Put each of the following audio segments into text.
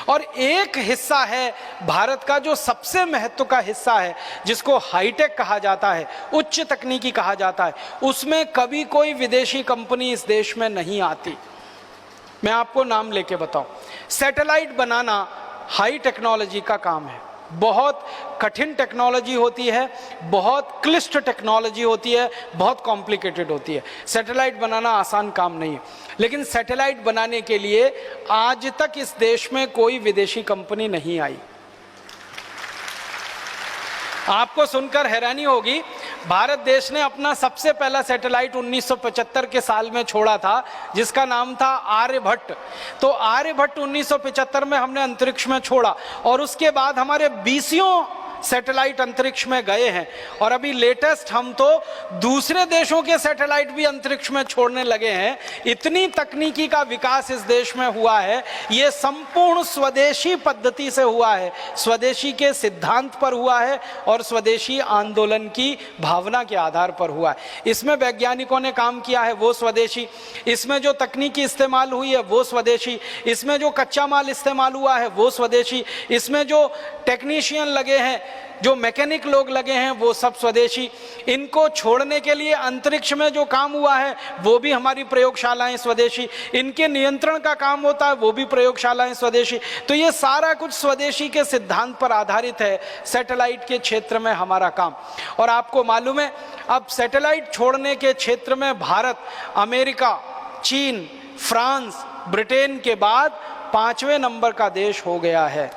और एक हिस्सा है भारत का जो सबसे महत्व का हिस्सा है, जिसको हाईटेक कहा जाता है, उच्च तकनीकी कहा जाता है, उसमें कभी कोई विदेशी कंपनी इस देश में नहीं आती। मैं आपको नाम लेके बताऊं, सैटेलाइट बनाना हाई टेक्नोलॉजी का काम है, बहुत कठिन टेक्नोलॉजी होती है, बहुत क्लिष्ट टेक्नोलॉजी होती है, बहुत कॉम्प्लिकेटेड होती है। सैटेलाइट बनाना आसान काम नहीं है, लेकिन सैटेलाइट बनाने के लिए आज तक इस देश में कोई विदेशी कंपनी नहीं आई। आपको सुनकर हैरानी होगी, भारत देश ने अपना सबसे पहला सैटेलाइट 1975 के साल में छोड़ा था, जिसका नाम था आर्यभट्ट। तो आर्यभट्ट 1975 में हमने अंतरिक्ष में छोड़ा और उसके बाद हमारे 20 सैटेलाइट अंतरिक्ष में गए हैं। और अभी लेटेस्ट हम तो दूसरे देशों के सैटेलाइट भी अंतरिक्ष में छोड़ने लगे हैं। इतनी तकनीकी का विकास इस देश में हुआ है, ये संपूर्ण स्वदेशी पद्धति से हुआ है, स्वदेशी के सिद्धांत पर हुआ है और स्वदेशी आंदोलन की भावना के आधार पर हुआ है। इसमें वैज्ञानिकों ने काम किया है वो स्वदेशी, इसमें जो तकनीकी इस्तेमाल हुई है वो स्वदेशी, इसमें जो कच्चा माल इस्तेमाल हुआ है वो स्वदेशी, इसमें जो टेक्नीशियन लगे हैं, जो मैकेनिक लोग लगे हैं, वो सब स्वदेशी। इनको छोड़ने के लिए अंतरिक्ष में जो काम हुआ है वो भी हमारी प्रयोगशालाएं स्वदेशी, इनके नियंत्रण का काम होता है वो भी प्रयोगशालाएं स्वदेशी। तो ये सारा कुछ स्वदेशी के सिद्धांत पर आधारित है सैटेलाइट के क्षेत्र में हमारा काम। और आपको मालूम है, अब सैटेलाइट छोड़ने के क्षेत्र में भारत अमेरिका, चीन, फ्रांस, ब्रिटेन के बाद 5वें नंबर का देश हो गया है।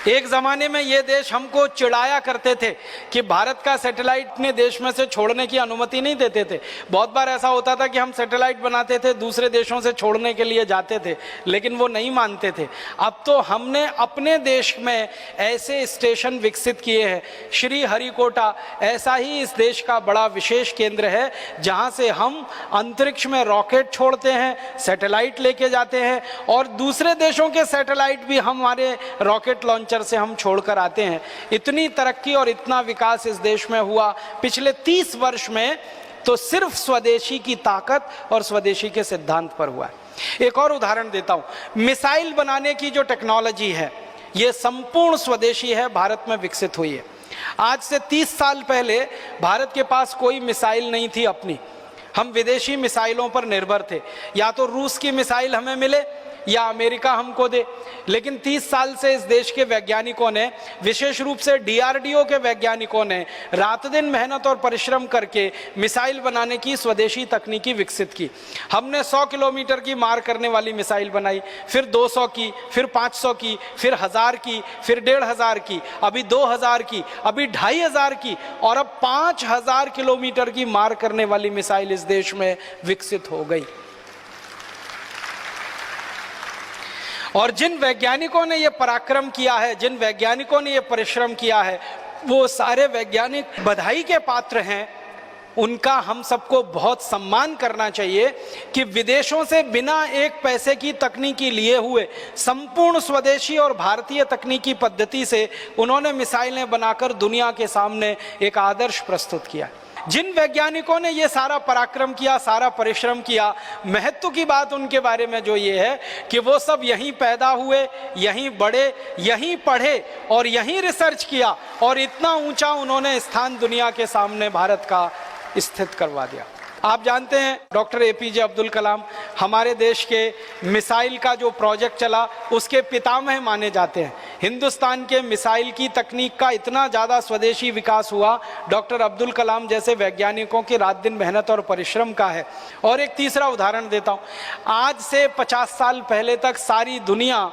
एक ज़माने में ये देश हमको चिढ़ाया करते थे कि भारत का सैटेलाइट अपने देश में से छोड़ने की अनुमति नहीं देते थे। बहुत बार ऐसा होता था कि हम सैटेलाइट बनाते थे, दूसरे देशों से छोड़ने के लिए जाते थे, लेकिन वो नहीं मानते थे। अब तो हमने अपने देश में ऐसे स्टेशन विकसित किए हैं। श्री हरिकोटा ऐसा ही इस देश का बड़ा विशेष केंद्र है, जहाँ से हम अंतरिक्ष में रॉकेट छोड़ते हैं, सैटेलाइट लेके जाते हैं और दूसरे देशों के सैटेलाइट भी हमारे रॉकेट लॉन्च से हम छोड़कर आते हैं। इतनी तरक्की और इतना विकास इस देश में हुआ पिछले 30 वर्ष में, तो सिर्फ स्वदेशी की ताकत और स्वदेशी के सिद्धांत पर हुआ है। एक और उदाहरण देता हूं, मिसाइल बनाने की जो टेक्नोलॉजी है ये संपूर्ण स्वदेशी है, भारत में विकसित हुई है। आज से 30 साल पहले भारत के पास कोई मिसाइल नहीं थी अपनी, हम विदेशी मिसाइलों पर निर्भर थे। या तो रूस की मिसाइल हमें मिले या अमेरिका हमको दे। लेकिन 30 साल से इस देश के वैज्ञानिकों ने, विशेष रूप से DRDO के वैज्ञानिकों ने रात दिन मेहनत और परिश्रम करके मिसाइल बनाने की स्वदेशी तकनीकी विकसित की। हमने 100 किलोमीटर की मार करने वाली मिसाइल बनाई, फिर 200 की, फिर 500 की, फिर 1000 की, फिर 1500 की, अभी 2000 की, अभी 2500 की और अब 5000 किलोमीटर की मार करने वाली मिसाइल इस देश में विकसित हो गई। और जिन वैज्ञानिकों ने ये पराक्रम किया है, जिन वैज्ञानिकों ने ये परिश्रम किया है, वो सारे वैज्ञानिक बधाई के पात्र हैं। उनका हम सबको बहुत सम्मान करना चाहिए कि विदेशों से बिना एक पैसे की तकनीकी लिए हुए संपूर्ण स्वदेशी और भारतीय तकनीकी पद्धति से उन्होंने मिसाइलें बनाकर दुनिया के सामने एक आदर्श प्रस्तुत किया। जिन वैज्ञानिकों ने ये सारा पराक्रम किया, सारा परिश्रम किया, महत्व की बात उनके बारे में जो ये है कि वो सब यहीं पैदा हुए, यहीं बढ़े, यहीं पढ़े और यहीं रिसर्च किया और इतना ऊंचा उन्होंने स्थान दुनिया के सामने भारत का स्थित करवा दिया। आप जानते हैं डॉक्टर APJ अब्दुल कलाम हमारे देश के मिसाइल का जो प्रोजेक्ट चला उसके पितामह माने जाते हैं। हिंदुस्तान के मिसाइल की तकनीक का इतना ज़्यादा स्वदेशी विकास हुआ डॉक्टर अब्दुल कलाम जैसे वैज्ञानिकों की रात दिन मेहनत और परिश्रम का है। और एक तीसरा उदाहरण देता हूँ, आज से 50 साल पहले तक सारी दुनिया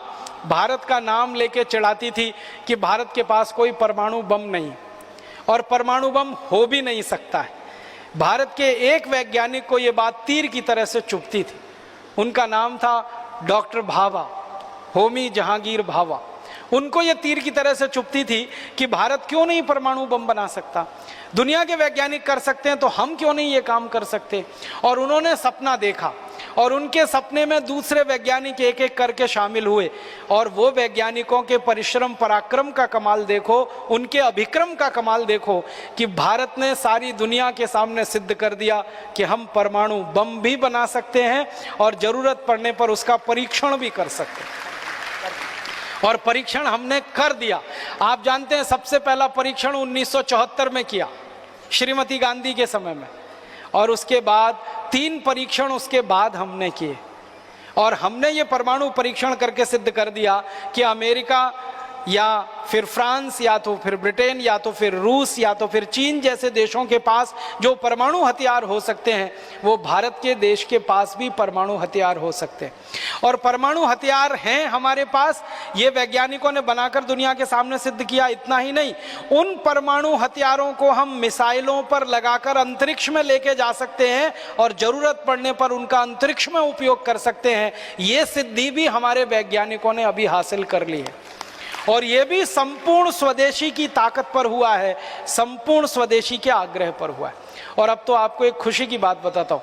भारत का नाम लेके चिढ़ाती थी कि भारत के पास कोई परमाणु बम नहीं और परमाणु बम हो भी नहीं सकता है। भारत के एक वैज्ञानिक को यह बात तीर की तरह से चुभती थी, उनका नाम था डॉक्टर भाभा, होमी जहांगीर भाभा। उनको ये तीर की तरह से चुभती थी कि भारत क्यों नहीं परमाणु बम बना सकता, दुनिया के वैज्ञानिक कर सकते हैं तो हम क्यों नहीं ये काम कर सकते। और उन्होंने सपना देखा और उनके सपने में दूसरे वैज्ञानिक एक एक करके शामिल हुए, और वो वैज्ञानिकों के परिश्रम पराक्रम का कमाल देखो, उनके अभिक्रम का कमाल देखो कि भारत ने सारी दुनिया के सामने सिद्ध कर दिया कि हम परमाणु बम भी बना सकते हैं और जरूरत पड़ने पर उसका परीक्षण भी कर सकते हैं। और परीक्षण हमने कर दिया। आप जानते हैं सबसे पहला परीक्षण 1974 में किया, श्रीमती गांधी के समय में, और उसके बाद 3 परीक्षण उसके बाद हमने किए, और हमने ये परमाणु परीक्षण करके सिद्ध कर दिया कि अमेरिका या फिर फ्रांस या तो फिर ब्रिटेन या तो फिर रूस या तो फिर चीन जैसे देशों के पास जो परमाणु हथियार हो सकते हैं, वो भारत के देश के पास भी परमाणु हथियार हो सकते हैं। और परमाणु हथियार हैं हमारे पास, ये वैज्ञानिकों ने बनाकर दुनिया के सामने सिद्ध किया। इतना ही नहीं, उन परमाणु हथियारों को हम मिसाइलों पर लगाकर अंतरिक्ष में लेके जा सकते हैं और जरूरत पड़ने पर उनका अंतरिक्ष में उपयोग कर सकते हैं। ये सिद्धि भी हमारे वैज्ञानिकों ने अभी हासिल कर ली है, और ये भी संपूर्ण स्वदेशी की ताकत पर हुआ है, संपूर्ण स्वदेशी के आग्रह पर हुआ है। और अब तो आपको एक खुशी की बात बताता हूँ,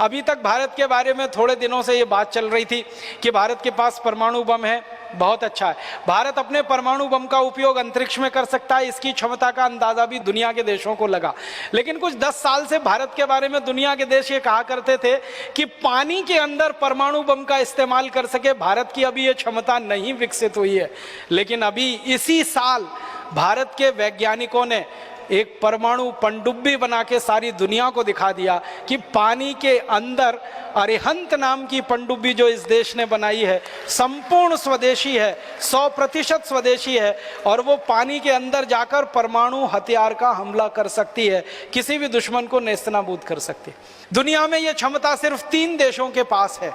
अभी तक भारत के बारे में थोड़े दिनों से ये बात चल रही थी कि भारत के पास परमाणु बम है, बहुत अच्छा है, भारत अपने परमाणु बम का उपयोग अंतरिक्ष में कर सकता है, इसकी क्षमता का अंदाजा भी दुनिया के देशों को लगा। लेकिन कुछ 10 साल से भारत के बारे में दुनिया के देश ये कहा करते थे कि पानी के अंदर परमाणु बम का इस्तेमाल कर सके, भारत की अभी ये क्षमता नहीं विकसित हुई है। लेकिन अभी इसी साल भारत के वैज्ञानिकों ने एक परमाणु पनडुब्बी बना के सारी दुनिया को दिखा दिया कि पानी के अंदर अरिहंत नाम की पनडुब्बी जो इस देश ने बनाई है, संपूर्ण स्वदेशी है, 100% स्वदेशी है, और वो पानी के अंदर जाकर परमाणु हथियार का हमला कर सकती है, किसी भी दुश्मन को नेस्तनाबूद कर सकती है। दुनिया में ये क्षमता सिर्फ 3 देशों के पास है,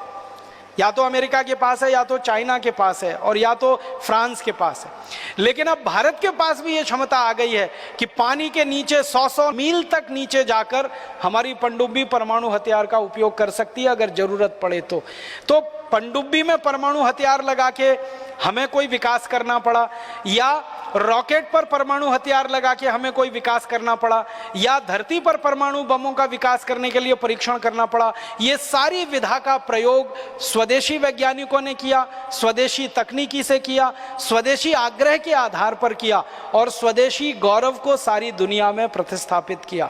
या तो अमेरिका के पास है, या तो चाइना के पास है, और या तो फ्रांस के पास है। लेकिन अब भारत के पास भी ये क्षमता आ गई है कि पानी के नीचे 100 मील तक नीचे जाकर हमारी पनडुब्बी परमाणु हथियार का उपयोग कर सकती है अगर जरूरत पड़े तो पनडुब्बी में परमाणु हथियार लगा के हमें कोई विकास करना पड़ा, या रॉकेट पर परमाणु हथियार लगा के हमें कोई विकास करना पड़ा, या धरती पर परमाणु बमों का विकास करने के लिए परीक्षण करना पड़ा, ये सारी विधा का प्रयोग स्वदेशी वैज्ञानिकों ने किया, स्वदेशी तकनीकी से किया, स्वदेशी आग्रह के आधार पर किया, और स्वदेशी गौरव को सारी दुनिया में प्रतिस्थापित किया।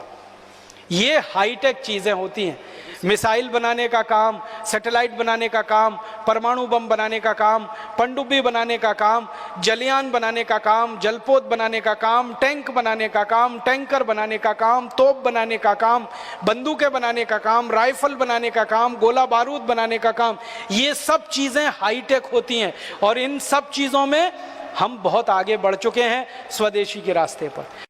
ये हाईटेक चीजें होती हैं। मिसाइल बनाने का काम, सैटेलाइट बनाने का काम, परमाणु बम बनाने का काम, पनडुब्बी बनाने का काम, जलयान बनाने का काम, जलपोत बनाने का काम, टैंक बनाने का काम, टैंकर बनाने का काम, तोप बनाने का काम, बंदूकें बनाने का काम, राइफल बनाने का काम, गोला बारूद बनाने का काम, ये सब चीजें हाईटेक होती हैं। और इन सब चीजों में हम बहुत आगे बढ़ चुके हैं स्वदेशी के रास्ते पर।